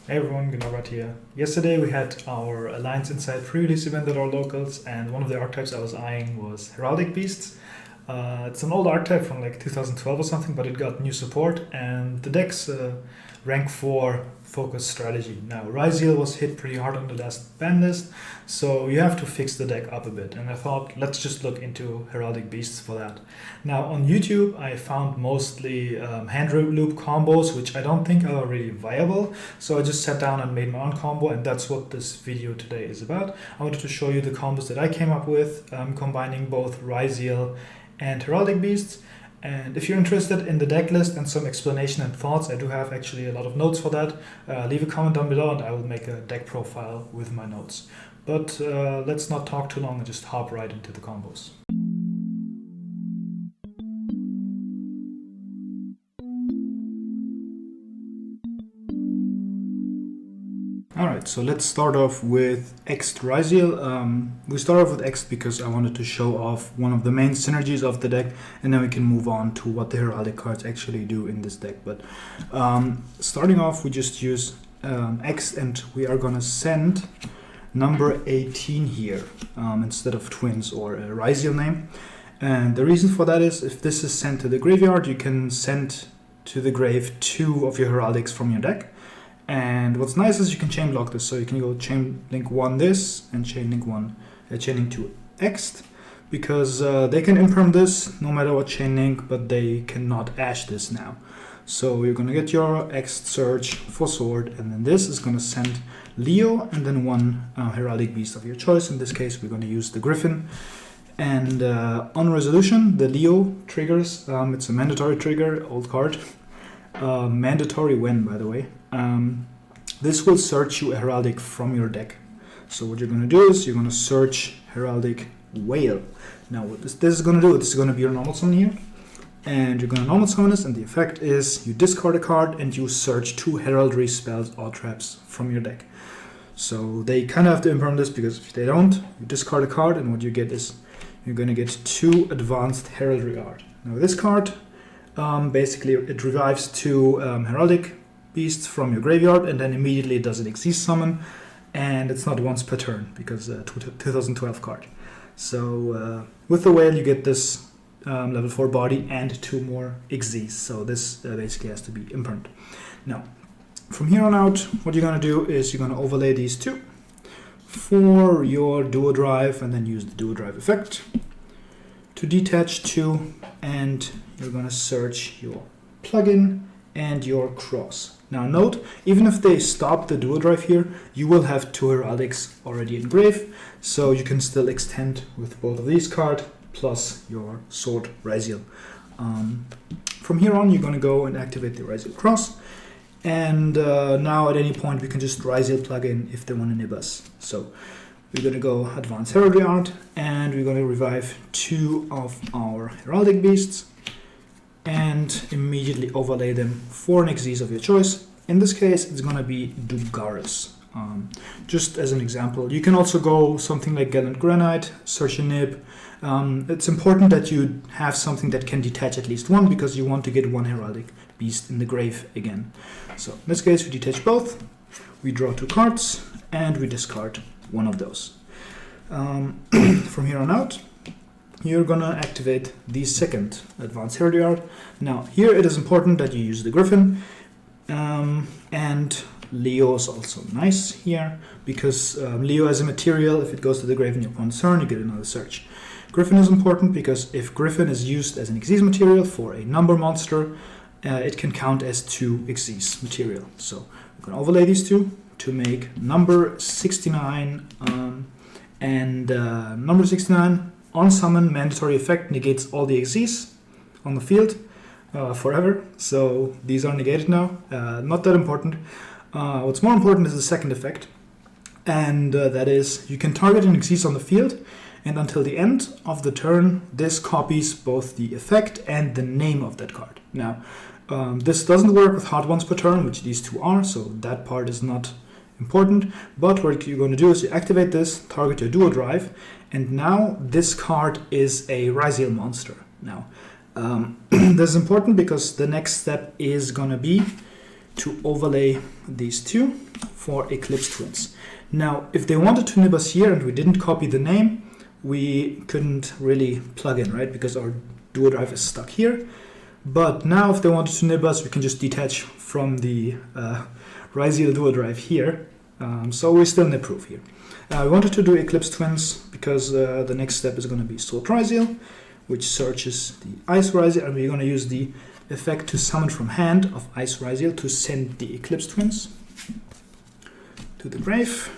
Hey everyone, Gunnar here. Yesterday we had our Alliance Inside pre-release event at our locals, and one of the archetypes I was eyeing was Heraldic Beasts. It's an old archetype from like 2012 or something, but it got new support, and the deck's rank 4 focus strategy. Now, Ryzeal was hit pretty hard on the last ban list, so you have to fix the deck up a bit, and I thought let's just look into Heraldic Beasts for that. Now, on YouTube, I found mostly hand loop combos, which I don't think are really viable, so I just sat down and made my own combo, and that's what this video today is about. I wanted to show you the combos that I came up with, combining both Ryzeal and Heraldic Beasts. And if you're interested in the deck list and some explanation and thoughts, I do have actually a lot of notes for that. Leave a comment down below and I will make a deck profile with my notes. But let's not talk too long and just hop right into the combos. Alright, so let's start off with Ext Ryzeal. We start off with Ext because I wanted to show off one of the main synergies of the deck, and then we can move on to what the Heraldic cards actually do in this deck. But starting off, we just use Ext, and we are gonna send number 18 here instead of twins or a Ryzeal name. And the reason for that is if this is sent to the graveyard, you can send to the grave 2 of your Heraldics from your deck. And what's nice is you can chain block this, so you can go chain link 1 this and chain link 2 Ext, because they can imperm this no matter what chain link, but they cannot ash this now. So you're gonna get your Ext search for sword, and then this is gonna send Leo and then 1 Heraldic Beast of your choice. In this case, we're gonna use the Gryphon. And on resolution, the Leo triggers. It's a mandatory trigger, old card. Mandatory when, by the way. This will search you a Heraldic from your deck. So what you're going to do is you're going to search Heraldic Whale. Now what this is going to do, this is going to be your normal summon here. And you're going to normal summon this, and the effect is you discard a card and you search 2 heraldry spells or traps from your deck. So they kind of have to imperm this, because if they don't, you discard a card, and what you get is you're going to get 2 advanced heraldry art. Now this card, basically it revives 2 heraldic beasts from your graveyard, and then immediately it does an Xyz summon, and it's not once per turn because 2012 card. So with the whale you get this level 4 body and 2 more Xyz, so this basically has to be impermed. Now from here on out, what you're going to do is you're going to overlay these 2 for your duo drive, and then use the duo drive effect to detach 2, and you're going to search your plugin and your cross. Now note, even if they stop the duo drive here, you will have 2 heraldics already in grave, so you can still extend with both of these cards plus your sword Ryzeal. From here on, you're going to go and activate the Ryzeal cross, and now at any point we can just Ryzeal plug in if they want to nib us. So we're going to go Advanced Heraldry Art, and we're going to revive 2 of our Heraldic Beasts and immediately overlay them for an Xyz of your choice. In this case, it's going to be Dugaris. Just as an example, you can also go something like Gallant Granite, search a nib. It's important that you have something that can detach at least 1, because you want to get 1 Heraldic Beast in the grave again. So in this case, we detach both, we draw 2 cards, and we discard 1 of those. From here on out, you're gonna activate the second Advanced Heraldry Art. Now here it is important that you use the Gryphon, and Leo is also nice here, because Leo as a material, if it goes to the grave in your opponent's turn, you get another search. Gryphon is important because if Gryphon is used as an Xyz material for a number monster, it can count as 2 Xyz material. So we're gonna overlay these 2 to make number 69, and number 69 on summon mandatory effect negates all the Xyz on the field forever. So these are negated now. Not that important. What's more important is the second effect, and that is you can target an Xyz on the field, and until the end of the turn, this copies both the effect and the name of that card. Now, this doesn't work with hard ones per turn, which these 2 are, so that part is not important. But what you're going to do is you activate this, target your duo drive, and now this card is a Ryzeal monster. Now, this is important because the next step is going to be to overlay these two for Eclipse Twins. Now, if they wanted to nib us here and we didn't copy the name, we couldn't really plug in, right? Because our duo drive is stuck here. But now if they wanted to nib us, we can just detach from the Ryzeal duo drive here. So we're still nib proof here. We wanted to do Eclipse Twins because the next step is going to be Stad Ryzeal, which searches the Ice Ryzeal, and we're going to use the effect to summon from hand of Ice Ryzeal to send the Eclipse Twins to the grave.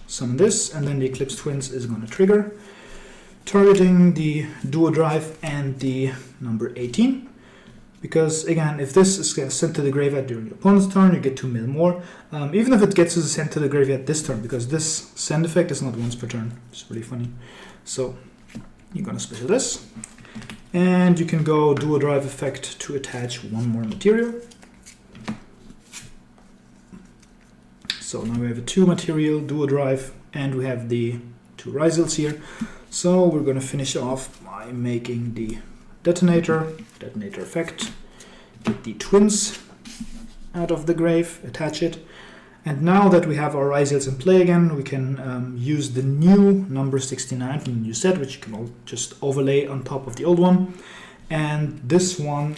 Summon this, and then the Eclipse Twins is going to trigger, targeting the duo drive and the number 18. Because again, if this is sent to the graveyard during your opponent's turn, you get 2 mil more. Even if it gets sent to the graveyard this turn, because this send effect is not once per turn. It's really funny. So you're gonna special this, and you can go duo drive effect to attach 1 more material. So now we have a 2 material duo drive, and we have the 2 Ryzeals here. So we're gonna finish off by making the detonator effect, get the twins out of the grave, attach it, and now that we have our Ryzeals in play again, we can use the new number 69 from the new set, which you can all just overlay on top of the old one. And this one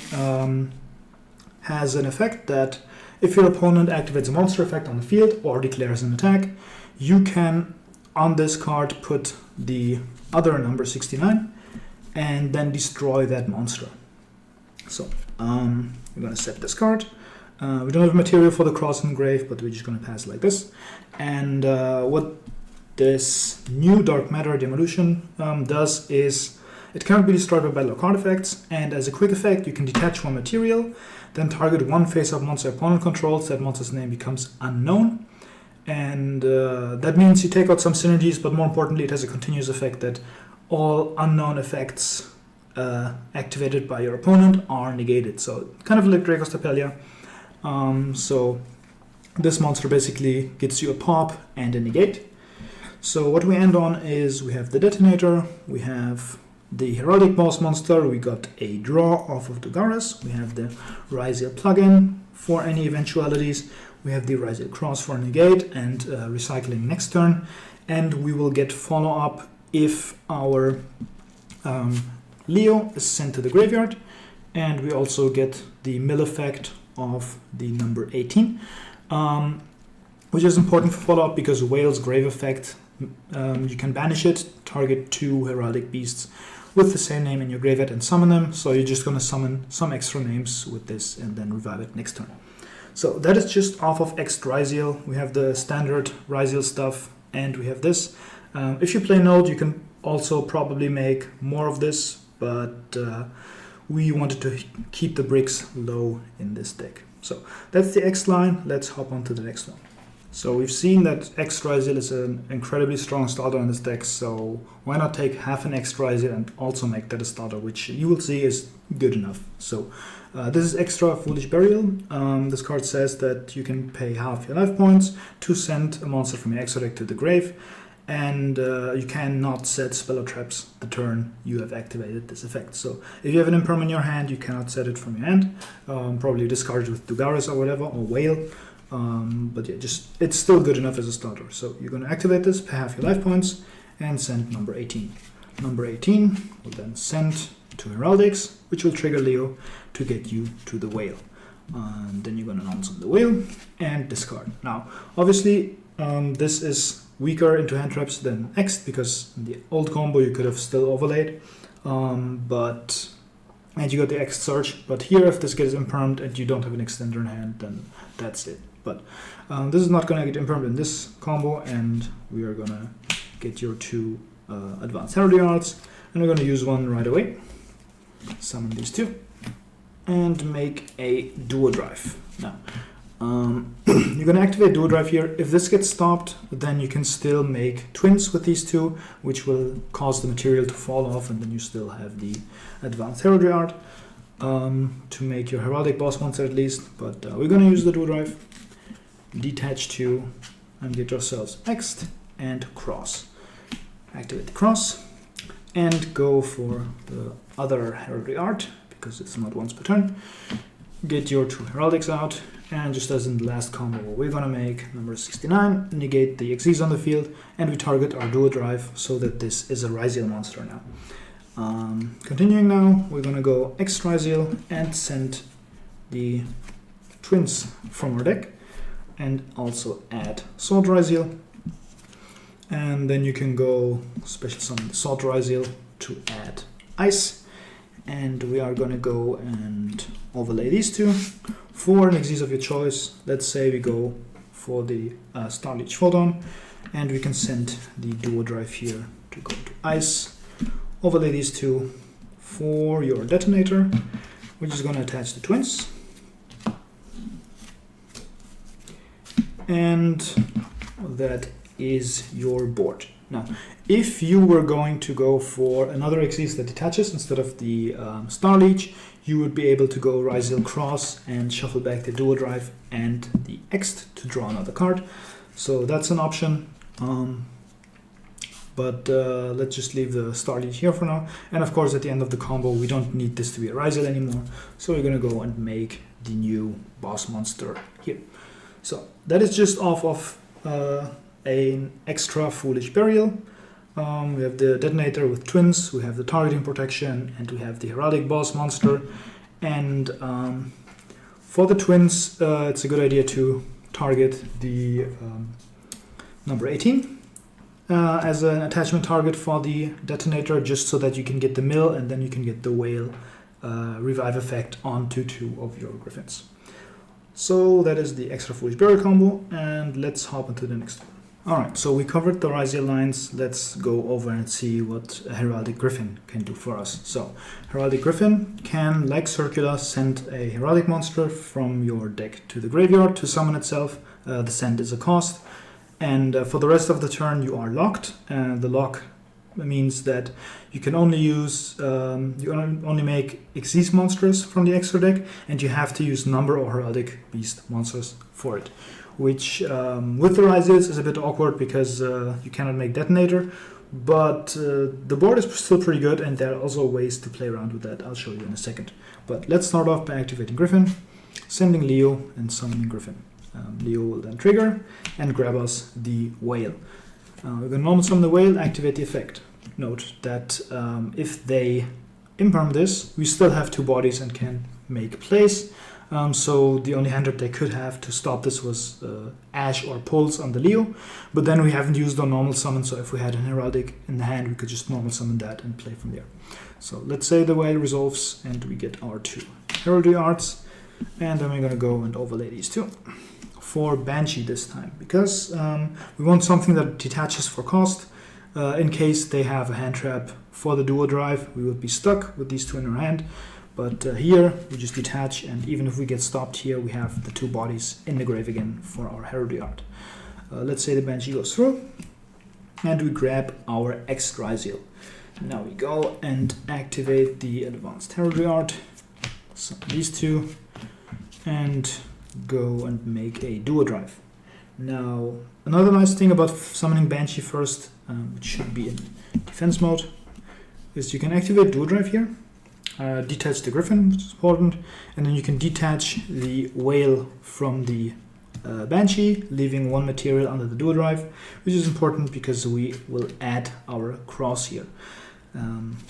has an effect that if your opponent activates a monster effect on the field or declares an attack, you can on this card put the other number 69 and then destroy that monster. So we're going to set this card. We don't have material for the cross and grave, but we're just going to pass like this. And what this new Dark Matter Demolition does is it cannot be destroyed by battle or card effects, and as a quick effect you can detach 1 material, then target 1 face-up monster opponent controls. That monster's name becomes unknown, and that means you take out some synergies, but more importantly it has a continuous effect that all unknown effects activated by your opponent are negated. So kind of like Draco's Tapelia. So this monster basically gets you a pop and a negate. So what we end on is we have the detonator, we have the Heraldic boss monster, we got a draw off of Dugaris, we have the Ryzeal plugin for any eventualities, we have the Ryzeal cross for negate and recycling next turn, and we will get follow-up if our Leo is sent to the graveyard, and we also get the mill effect of the number 18, which is important for follow-up because Whale's grave effect, you can banish it, target 2 heraldic beasts with the same name in your graveyard and summon them, so you're just going to summon some extra names with this and then revive it next turn. So that is just off of Ext Ryzeal. We have the standard Ryzeal stuff, and we have this. If you play Node, you can also probably make more of this, but we wanted to keep the bricks low in this deck. So that's the X line. Let's hop on to the next one. So we've seen that Ext Ryzeal is an incredibly strong starter in this deck, so why not take half an Ext Ryzeal and also make that a starter, which you will see is good enough. So this is extra Foolish Burial. This card says that you can pay half your life points to send a monster from your extra deck to the grave, and you cannot set spell or traps the turn you have activated this effect. So if you have an imperm in your hand, you cannot set it from your hand. Probably discard it with Dugaris or whatever, or Whale. But yeah, it's still good enough as a starter. So you're going to activate this, pay half your life points, and send number 18. Number 18 will then send to Heraldics, which will trigger Leo to get you to the Whale. And then you're going to non-summon the Whale and discard. Now, obviously, this is weaker into hand traps than Ext, because in the old combo you could have still overlaid, and you got the Ext search. But here, if this gets impermed and you don't have an extender in hand, then that's it. But this is not going to get impermed in this combo, and we are going to get your 2 advanced heraldry arts, and we're going to use one right away. Summon these 2 and make a duo drive. Now, you're going to activate duo drive here. If this gets stopped, then you can still make twins with these 2, which will cause the material to fall off, and then you still have the advanced heraldry art to make your heraldic boss monster at least. But we're going to use the duo drive, detach 2, and get ourselves Ext and cross. Activate the cross and go for the other heraldry art, because it's not once per turn. Get your 2 heraldics out And just as in the last combo, we're gonna make number 69, negate the XYZ on the field, and we target our dual drive so that this is a Ryzeal monster now. Continuing now, we're gonna go Ext Ryzeal and send the twins from our deck, and also add Sword Ryzeal. And then you can go special summon the Sword Ryzeal to add ice. And we are gonna go and overlay these two for an XYZ of your choice. Let's say we go for the Star Leech Photon, and we can send the dual drive here to go to ice. Overlay these two for your detonator, which is gonna attach the twins. And that is your board. Now, if you were going to go for another XYZ that detaches instead of the Star Leech, you would be able to go Ryzeal Cross and shuffle back the dual drive and the Ext to draw another card. So that's an option. But let's just leave the Star Leech here for now. And of course, at the end of the combo, we don't need this to be a Ryzeal anymore. So we're gonna go and make the new boss monster here. So that is just off of an extra Foolish Burial. We have the detonator with twins, we have the targeting protection, and we have the heraldic boss monster. And for the twins, it's a good idea to target the number 18 as an attachment target for the detonator, just so that you can get the mill and then you can get the whale revive effect onto 2 of your Gryphons. So that is the extra Foolish Burial combo, and let's hop into the next one. Alright, so we covered the Ryzeal lines. Let's go over and see what a Heraldic Gryphon can do for us. So, Heraldic Gryphon can, like Circular, send a Heraldic monster from your deck to the graveyard to summon itself. The send is a cost. And for the rest of the turn you are locked. The lock means that you can only use, you only make XYZ monsters from the extra deck, and you have to use number or Heraldic Beast monsters for it. Which with the Ryzeals is a bit awkward because you cannot make detonator, but the board is still pretty good, and there are also ways to play around with that. I'll show you in a second. But let's start off by activating Gryphon, sending Leo, and summoning Gryphon. Leo will then trigger and grab us the whale. We're going to normal summon the whale, activate the effect. Note that if they imperm this, we still have 2 bodies and can make plays. So the only hand trap they could have to stop this was Ash or Pulse on the Leo, but then we haven't used our normal summon, so if we had an Heraldic in the hand, we could just normal summon that and play from there. So let's say the whale resolves and we get our 2 Heraldry Arts, and then we're going to go and overlay these 2 for Banshee this time, because we want something that detaches for cost. In case they have a hand trap for the dual drive, we would be stuck with these 2 in our hand. But here we just detach, and even if we get stopped here, we have the 2 bodies in the grave again for our Heraldry Art. Let's say the Banshee goes through, and we grab our Ext Ryzeal. Now we go and activate the Advanced Heraldry Art, summon these 2, and go and make a dual drive. Now, another nice thing about summoning Banshee first, which should be in defense mode, is you can activate dual drive here. Detach the Gryphon, which is important, and then you can detach the whale from the Banshee, leaving 1 material under the dual drive, which is important because we will add our cross here.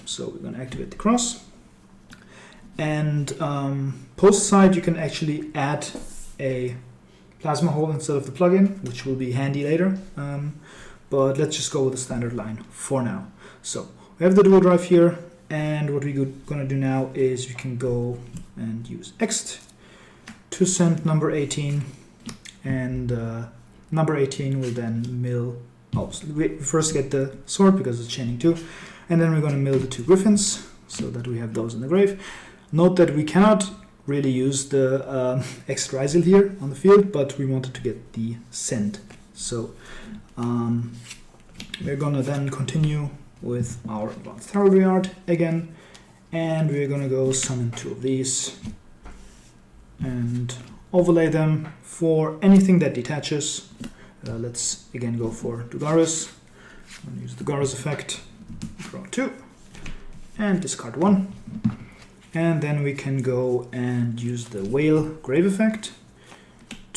So we're going to activate the cross, and post side you can actually add a plasma hole instead of the plugin, which will be handy later, but let's just go with the standard line for now. So we have the dual drive here. And what we're going to do now is we can go and use Ext to send number 18, and number 18 will then mill. Oh, so we first get the sword because it's chaining 2, and then we're going to mill the 2 Gryphons so that we have those in the grave. Note that we cannot really use the Ext Ryzeal here on the field, but we wanted to get the send. So we're going to then continue with our Advanced Heraldry Art again, and we're gonna go summon 2 of these and overlay them for anything that detaches. Let's again go for Dugaris. I'm gonna use the Dugaris effect, draw 2, and discard 1. And then we can go and use the Whale Grave effect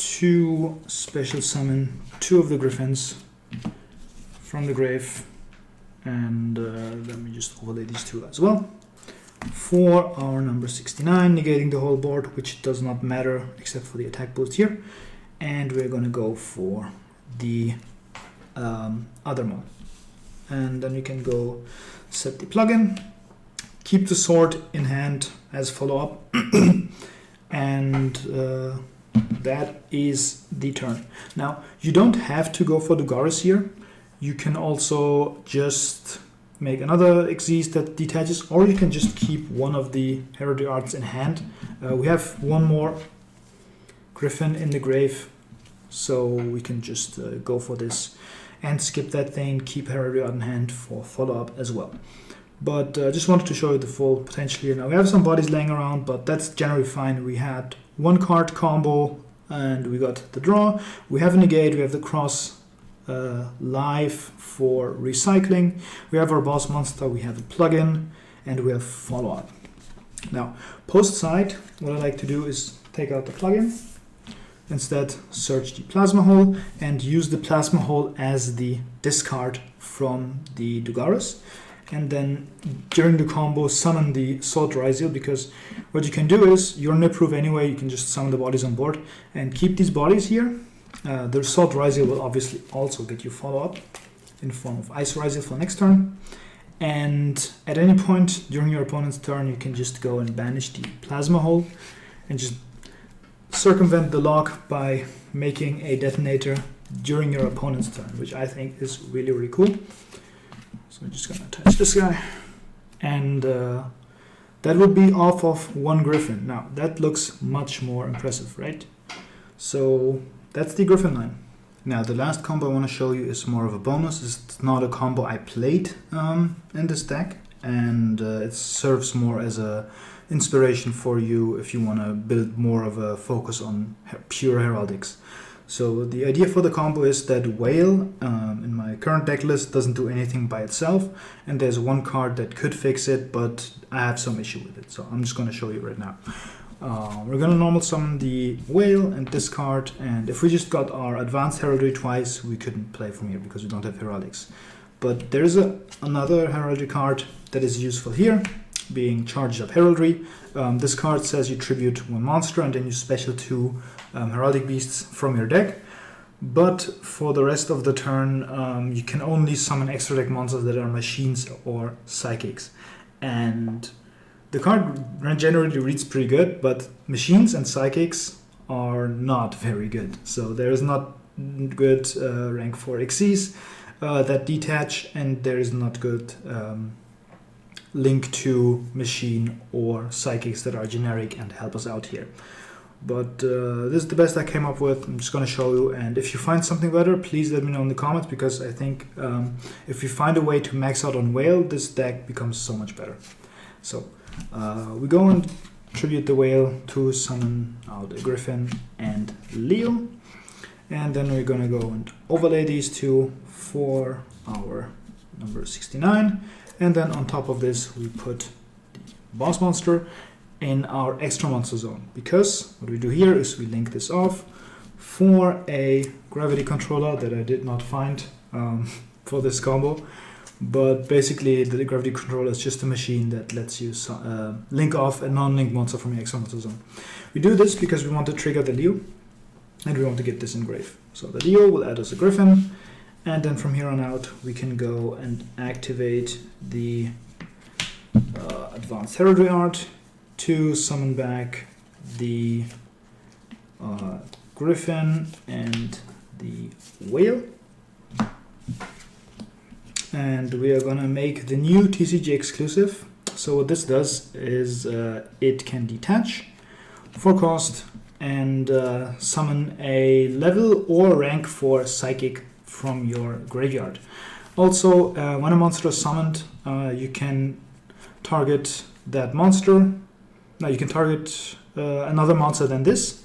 to special summon 2 of the Gryphons from the grave, and let me just overlay these 2 as well for our number 69, negating the whole board, which does not matter except for the attack boost here. And we're going to go for the other mod, and then you can go set the plugin, keep the sword in hand as follow-up, and that is the turn. Now, you don't have to go for the Dugaris here. You can also just make another XYZ that detaches, or you can just keep one of the Heraldic Arts in hand. We have one more Gryphon in the grave, so we can just go for this and skip that thing, keep Heraldic Art in hand for follow-up as well. But I just wanted to show you the full potential here. Now, we have some bodies laying around, but that's generally fine. We had 1 card combo, and we got the draw. We have a negate, we have the cross live for recycling. We have our boss monster, we have a plugin, and we have follow-up. Now, post side, what I like to do is take out the plugin, instead search the plasma hole, and use the plasma hole as the discard from the Dugaris. And then during the combo, summon the Ext Ryzeal, because what you can do is, you're in approve anyway, you can just summon the bodies on board and keep these bodies here. The Ext Ryzeal will obviously also get you follow-up in form of Ext Ryzeal for next turn. And at any point during your opponent's turn, you can just go and banish the plasma hole and just circumvent the lock by making a detonator during your opponent's turn, which I think is really, really cool. So I'm just gonna attach this guy, and that would be off of 1 Gryphon. Now, that looks much more impressive, right? So that's the Gryphon line. Now, the last combo I want to show you is more of a bonus. It's not a combo I played in this deck, and it serves more as a inspiration for you if you want to build more of a focus on pure heraldics. So the idea for the combo is that Whale in my current deck list doesn't do anything by itself, and there's 1 card that could fix it, but I have some issue with it, so I'm just going to show you right now. We're going to normal summon the Whale and discard, and if we just got our advanced heraldry twice, we couldn't play from here because we don't have heraldics. But there's another heraldry card that is useful here, being Charged Up Heraldry. This card says you tribute 1 monster and then you special 2 heraldic beasts from your deck. But for the rest of the turn, you can only summon extra deck monsters that are machines or psychics. And the card generally reads pretty good, but machines and psychics are not very good. So there is not good rank 4 XYZ that detach, and there is not good link to machine or psychics that are generic and help us out here. But this is the best I came up with. I'm just going to show you, and if you find something better, please let me know in the comments, because I think if you find a way to max out on Whale, this deck becomes so much better. So we go and tribute the Whale to summon out a Gryphon and Leo, and then we're going to go and overlay these 2 for our number 69, and then on top of this we put the boss monster in our extra monster zone, because what we do here is we link this off for a gravity controller that I did not find for this combo. But basically the gravity controller is just a machine that lets you link off a non-linked monster from your extra monster zone. We do this because we want to trigger the Leo, and we want to get this engrave. So the Leo will add us a Gryphon, and then from here on out we can go and activate the advanced heraldry art to summon back the Gryphon and the Whale. And we are gonna make the new TCG exclusive. So what this does is it can detach for cost and summon a level or rank 4 psychic from your graveyard. Also, when a monster is summoned, you can target that monster. Now you can target another monster than this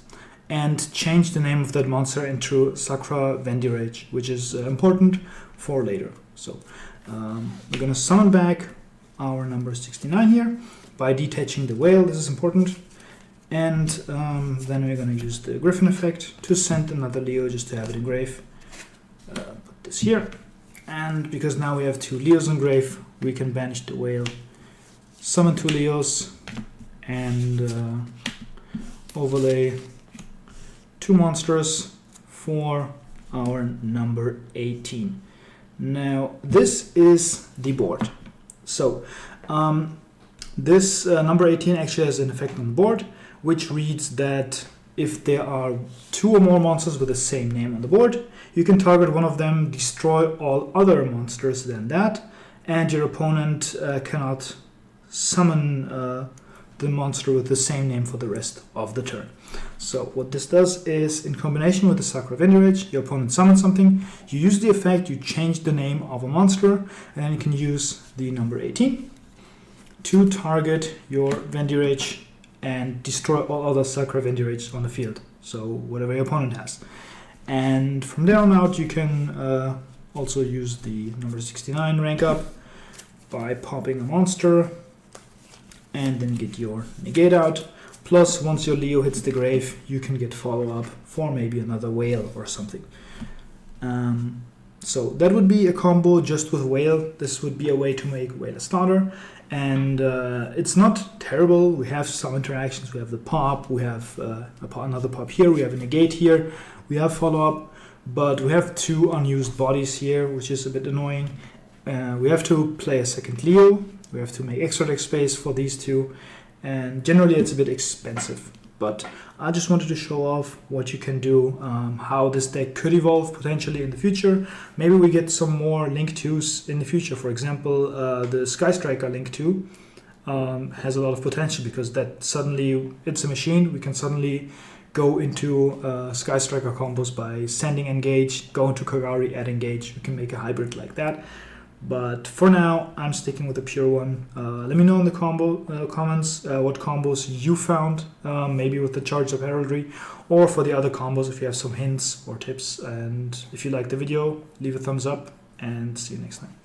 and change the name of that monster into Sakra Vendirage, which is important for later. So we're going to summon back our number 69 here by detaching the Whale. This is important. And then we're going to use the Gryphon effect to send another Leo just to have it in grave. Put this here. And because now we have 2 Leos in grave, we can banish the whale, summon 2 Leos, and overlay 2 monsters for our number 18. Now this is the board. So this number 18 actually has an effect on the board, which reads that if there are 2 or more monsters with the same name on the board, you can target one of them, destroy all other monsters than that, and your opponent cannot summon the monster with the same name for the rest of the turn. So what this does is, in combination with the Sacra Vendurage, your opponent summons something, you use the effect, you change the name of a monster, and then you can use the number 18 to target your Vendurage and destroy all other Sacra Vendurages on the field, so whatever your opponent has. And from there on out, you can also use the number 69 rank up by popping a monster and then get your negate out. Plus, once your Leo hits the grave, you can get follow-up for maybe another whale or something. So that would be a combo just with whale. This would be a way to make whale a starter. And it's not terrible. We have some interactions. We have the pop, we have another pop here, we have a negate here, we have follow-up, but we have 2 unused bodies here, which is a bit annoying. We have to play a second Leo, we have to make extra deck space for these 2, and generally it's a bit expensive. But I just wanted to show off what you can do, how this deck could evolve potentially in the future. Maybe we get some more Link 2s in the future. For example, the Sky Striker Link 2 has a lot of potential, because that suddenly, it's a machine. We can suddenly go into Sky Striker combos by sending Engage, go into Kagari, add Engage. We can make a hybrid like that. But for now, I'm sticking with the pure one. Let me know in the comments what combos you found, maybe with the Charge of Heraldry, or for the other combos if you have some hints or tips. And if you liked the video, leave a thumbs up, and see you next time.